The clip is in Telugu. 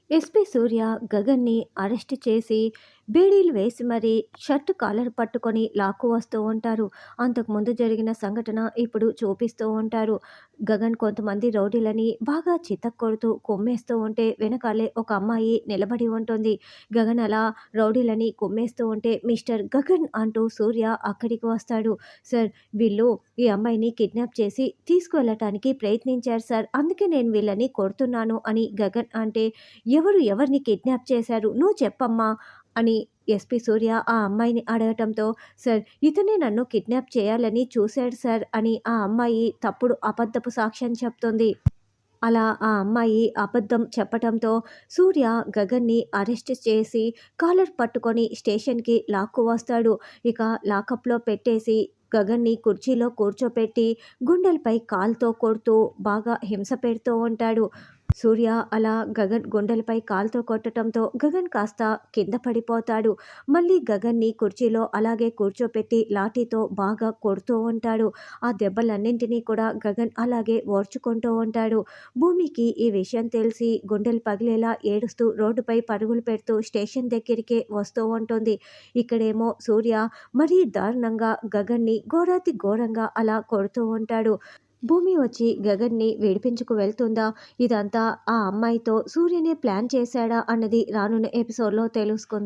ఎస్పీ సూర్య గగన్ని అరెస్ట్ చేసి బేడీలు వేసి మరీ షర్ట్ కాలర్ పట్టుకొని లాక్కు వస్తూ ఉంటారు. అంతకుముందు జరిగిన సంఘటన ఇప్పుడు చూపిస్తూ ఉంటారు. గగన్ కొంతమంది రౌడీలని బాగా చితక్కొడుతూ కుమ్మేస్తూ ఉంటే వెనకాలే ఒక అమ్మాయి నిలబడి ఉంటుంది. గగన్ అలా రౌడీలని కుమ్మేస్తూ ఉంటే మిస్టర్ గగన్ అంటూ సూర్య అక్కడికి వస్తాడు. సార్, వీళ్ళు ఈ అమ్మాయిని కిడ్నాప్ చేసి తీసుకువెళ్ళటానికి ప్రయత్నించారు సార్, అందుకే నేను వీళ్ళని కొడుతున్నాను అని గగన్ అంటే, ఎవరు ఎవరిని కిడ్నాప్ చేశారు నువ్వు చెప్పమ్మా అని ఎస్పీ సూర్య ఆ అమ్మాయిని అడగటంతో, సార్ ఇతనే నన్ను కిడ్నాప్ చేయాలని చూశాడు సార్ అని ఆ అమ్మాయి తప్పుడు అబద్ధపు సాక్ష్యం చెప్తుంది. అలా ఆ అమ్మాయి అబద్ధం చెప్పటంతో సూర్య గగన్ని అరెస్ట్ చేసి కాలర్ పట్టుకొని స్టేషన్కి లాక్కు వస్తాడు. ఇక లాకప్లో పెట్టేసి గగన్ని కుర్చీలో కూర్చోపెట్టి గుండెలపై కాలుతో కొడుతూ బాగా హింస పెడుతూ ఉంటాడు. సూర్య అలా గగన్ గుండెలపై కాలుతో కొట్టడంతో గగన్ కాస్త కింద పడిపోతాడు. మళ్ళీ గగన్ని కుర్చీలో అలాగే కూర్చోపెట్టి లాఠీతో బాగా కొడుతూ ఉంటాడు. ఆ దెబ్బలన్నింటినీ కూడా గగన్ అలాగే ఓర్చుకుంటూ ఉంటాడు. భూమికి ఈ విషయం తెలిసి గుండెలు పగిలేలా ఏడుస్తూ రోడ్డుపై పరుగులు పెడుతూ స్టేషన్ దగ్గరికే వస్తూ ఉంటుంది. ఇక్కడేమో సూర్య మరీ దారుణంగా గగన్ని ఘోరాతి ఘోరంగా అలా కొడుతూ ఉంటాడు. భూమి వచ్చి గగన్ని విడిపించుకు వెళ్తుందా? ఇదంతా ఆ అమ్మాయితో సూర్యనే ప్లాన్ చేశాడా అన్నది రానున్న ఎపిసోడ్లో తెలుసుకుందాం.